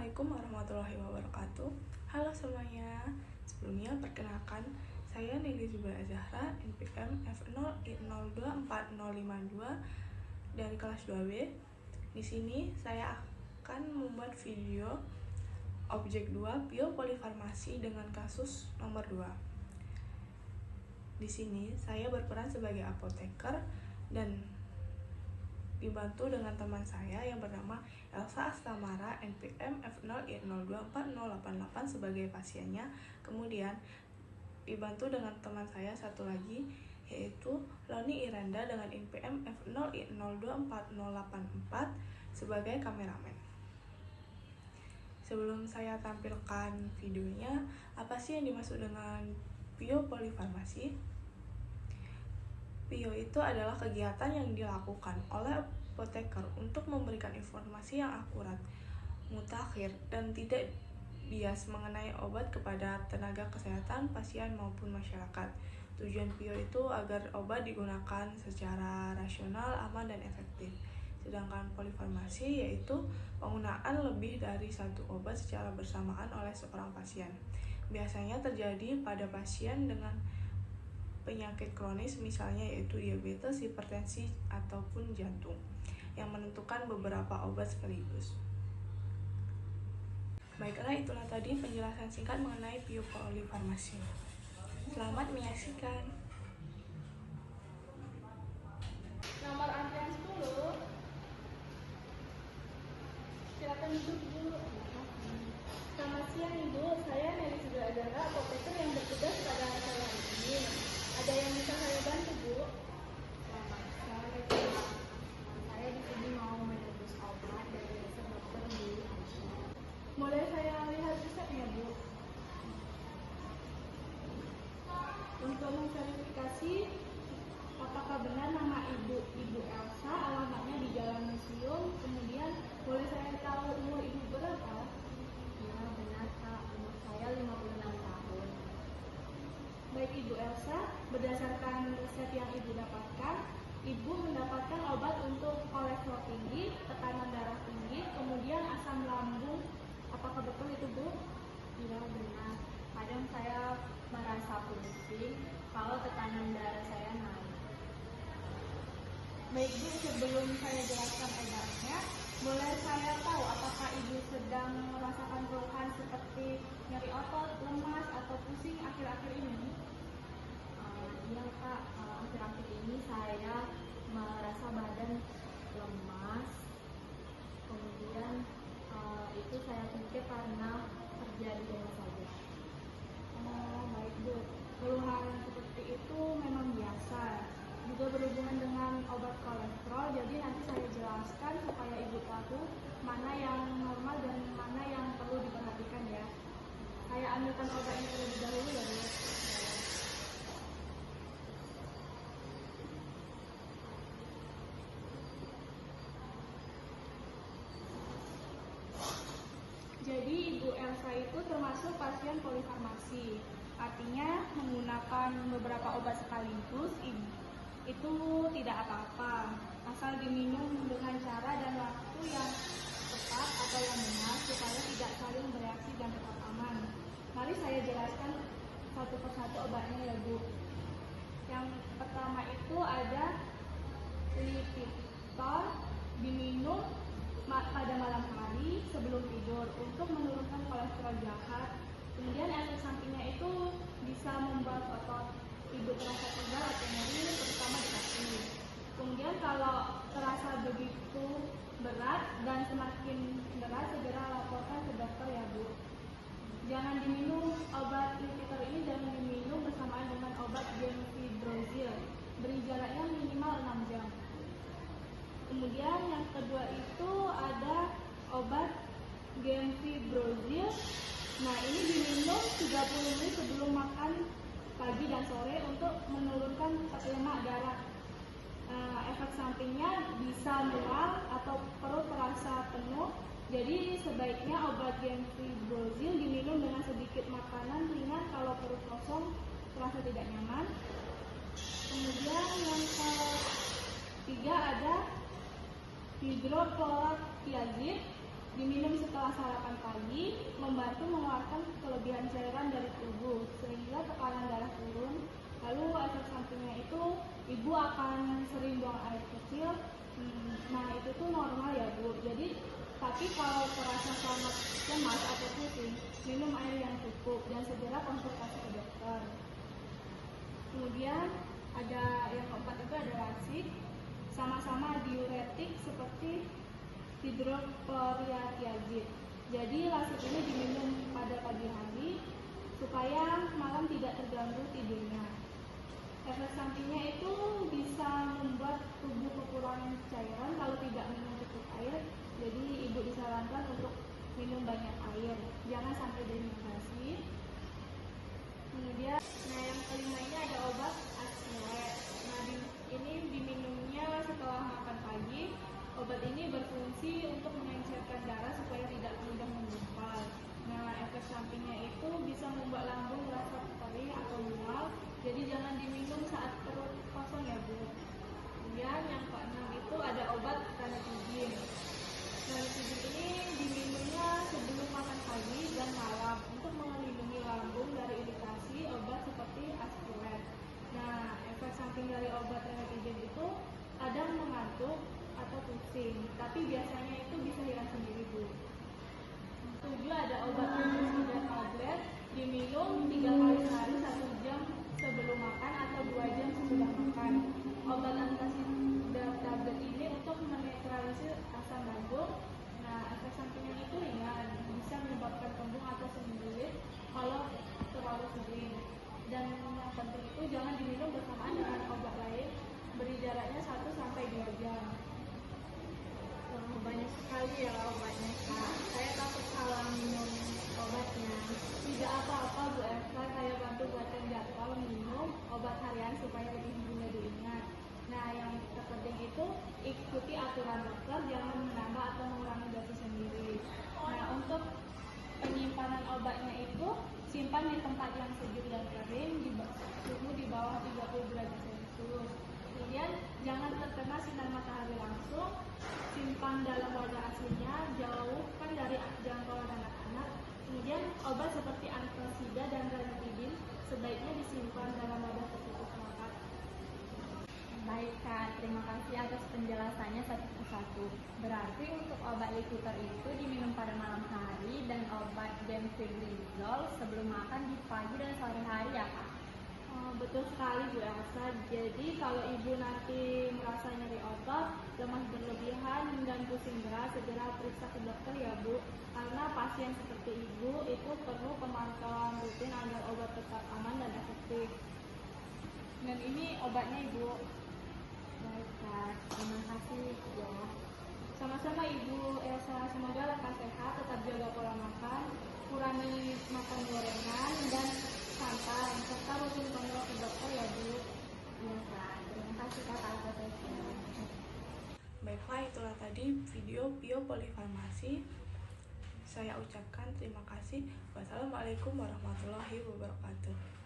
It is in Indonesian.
Assalamualaikum warahmatullahi wabarakatuh. Halo semuanya. Sebelumnya perkenalkan, saya Nili Zubal Azahra, NPM F0I024052 dari kelas 2B. Di sini saya akan membuat video objek 2 biopolifarmasi dengan kasus nomor 2. Di sini saya berperan sebagai apoteker dan dibantu dengan teman saya yang bernama Elsa Astamara, NPM F0I024088 sebagai pasiennya. Kemudian dibantu dengan teman saya satu lagi, yaitu Loni Iranda dengan NPM F0I024084 sebagai kameramen. Sebelum saya tampilkan videonya, apa sih yang dimaksud dengan biopolifarmasi? Bio itu adalah kegiatan yang dilakukan oleh apoteker untuk memberikan informasi yang akurat, mutakhir, dan tidak bias mengenai obat kepada tenaga kesehatan, pasien, maupun masyarakat. Tujuan bio itu agar obat digunakan secara rasional, aman, dan efektif. Sedangkan polifarmasi yaitu penggunaan lebih dari satu obat secara bersamaan oleh seorang pasien. Biasanya terjadi pada pasien dengan penyakit kronis, misalnya yaitu diabetes, hipertensi, ataupun jantung, yang menentukan beberapa obat sekaligus. Baiklah, itulah tadi penjelasan singkat mengenai biopolifarmasi. Selamat menyaksikan. Nomor antrian 10. Silakan duduk dulu. Selamat siang Ibu, saya Neli Zubal Azahra, apoteker yang bertugas pada acara ini. Ada yang bisa saya bantu, Bu? Selamat sore, Pak. Saya di sini mau menebus obat dari resep dokter Bu Aisyah. Boleh saya lihat resepnya, Bu? Untuk memverifikasi apakah benar nama Ibu Elsa, alamatnya di Jalan Museum, kemudian boleh saya tahu umur Ibu berapa? Ya, benar, Kak. Umur saya 56 tahun. Baik Ibu Elsa, berdasarkan resep yang Ibu dapatkan, Ibu mendapatkan obat untuk kolesterol tinggi, tekanan darah tinggi, kemudian asam lambung. Apakah betul itu, Bu? Ya, benar. Kadang saya merasa pusing kalau tekanan darah saya naik. Baik Bu, sebelum saya jelaskan obatnya, boleh saya tahu apakah Ibu sedang merasakan keluhan seperti nyeri otot, lemas, atau pusing akhir-akhir ini? Iya, Kak. Akhir-akhir ini saya merasa badan lemas. Kemudian itu saya pikir karena kerja di rumah saja. Oh, baik Bu. Keluhan seperti itu memang biasa. Juga berhubungan dengan obat kolesterol, jadi nanti saya jelaskan supaya Ibu tahu mana yang normal dan mana yang perlu diperhatikan ya. Saya ambilkan obatnya terlebih dahulu ya, Bu. Jadi Ibu Elsa itu termasuk pasien polifarmasi, artinya menggunakan beberapa obat sekaligus itu tidak apa-apa, asal diminum dengan cara dan waktu yang tepat atau yang benar supaya tidak saling bereaksi dan tetap aman. Mari saya jelaskan satu persatu obatnya ya Bu. Yang pertama itu ada Lipitor, diminum pada malam hari sebelum tidur untuk menurunkan kolesterol jahat. Kemudian efek sampingnya itu bisa membuat otot Ibu terasa pegal atau nyeri, terutama di kaki. Kemudian kalau terasa begitu berat dan semakin berat, segera laporkan ke dokter ya Bu. Jangan diminum obat Lipitor ini, jangan diminum bersamaan dengan obat gemfibrozil. Beri jaraknya minimal 6 jam. Kemudian yang kedua itu ada obat gemfibrozil. Nah, ini diminum 30 menit sebelum makan pagi dan sore untuk menurunkan lemak darah. Efek sampingnya bisa mual atau perut terasa penuh. Jadi sebaiknya obat gemfibrozil diminum dengan sedikit makanan ringan kalau perut kosong terasa tidak nyaman. Kemudian yang ketiga ada hidroklorapiazid. Diminum setelah sarapan pagi, membantu mengeluarkan kelebihan cairan dari tubuh, sehingga tekanan darah turun. Lalu efek sampingnya itu, ibu akan sering buang air kecil. Nah, itu tuh normal ya, Bu. Jadi, tapi kalau terasa sangat lemas atau pusing, minum air yang cukup dan segera konsultasi ke dokter. Kemudian ada yang keempat itu ada lasik, sama-sama diuretik seperti hidrokhlorothiazid. Jadi lasik ini diminum pada pagi hari supaya malam tidak terganggu tidurnya. Efek sampingnya itu bisa membuat tubuh kekurangan cairan kalau tidak minum cukup air. Jadi ibu disarankan untuk minum banyak air, jangan sampai dehidrasi. Kemudian, yang kelima ini ada obat Asmilet. Nah, ini diminumnya setelah makan pagi. Obat ini berfungsi untuk mengencerkan darah supaya tidak mudah menggumpal. Nah, efek sampingnya itu bisa membuat lambung merasa perih atau mual. Jadi jangan diminum saat perut kosong ya, Bu. Kemudian yang keenam itu ada obat ranitidin. Ranitidin ini diminumnya sebelum makan pagi dan malam untuk melindungi lambung dari iritasi obat seperti Asmilet. Nah, efek samping dari obat ranitidin itu kadang mengantuk atau pusing, tapi biasanya itu bisa hilang sendiri, Bu. 7 ada obat antasida tablet, diminum 3 kali sehari 1 jam sebelum makan atau 2 jam sesudah makan. Obat antasida tablet ini untuk menetralisir asam lambung. Nah, efek sampingnya itu ringan, bisa menyebabkan kembung atau sembelit kalau terlalu sering. Dan yang penting itu jangan diminum bersamaan dengan obat lain, beri jaraknya 1-2 jam. Banyak sekali ya obatnya, Kak. Saya takut salah minum obatnya. Tidak apa-apa, Bu Eva, saya bantu buatkan jadwal minum obat harian supaya lebih mudah diingat. Nah, yang terpenting itu ikuti aturan dokter, jangan menambah atau mengurangi dosis sendiri. Nah, untuk penyimpanan obatnya itu simpan di tempat yang sejuk dan kering, di suhu di bawah 30 derajat Celcius. Kemudian jangan terkena sinar matahari langsung, simpan dalam wadah aslinya, jauhkan dari jangkauan anak-anak. Kemudian obat seperti antasida dan ranitidin sebaiknya disimpan dalam wadah tertutup rapat. Baik, Kak. Terima kasih atas penjelasannya satu persatu. Berarti untuk obat Lipitor itu diminum pada malam hari dan obat Benfigrizol sebelum makan di pagi dan sore hari ya, Kak? Betul sekali, Bu Elsa. Jadi kalau ibu nanti merasa nyeri otot, lemas berlebihan, dan pusing berat, segera periksa ke dokter ya, Bu. Karena pasien seperti ibu itu perlu pemantauan rutin agar obat tetap aman dan efektif. Dan ini obatnya, Ibu. Baik, Kak. Terima kasih ya. Sama-sama Ibu Elsa, semoga lekas sehat, tetap jaga pola makan, kurangi makan gorengan dan santai, serta rutin kontrol ke dokter ya, Bu. Iya, Kak. Terima kasih, Kak, atas waktunya. Baiklah, itulah tadi video biopolifarmasi. Saya ucapkan terima kasih. Wassalamualaikum warahmatullahi wabarakatuh.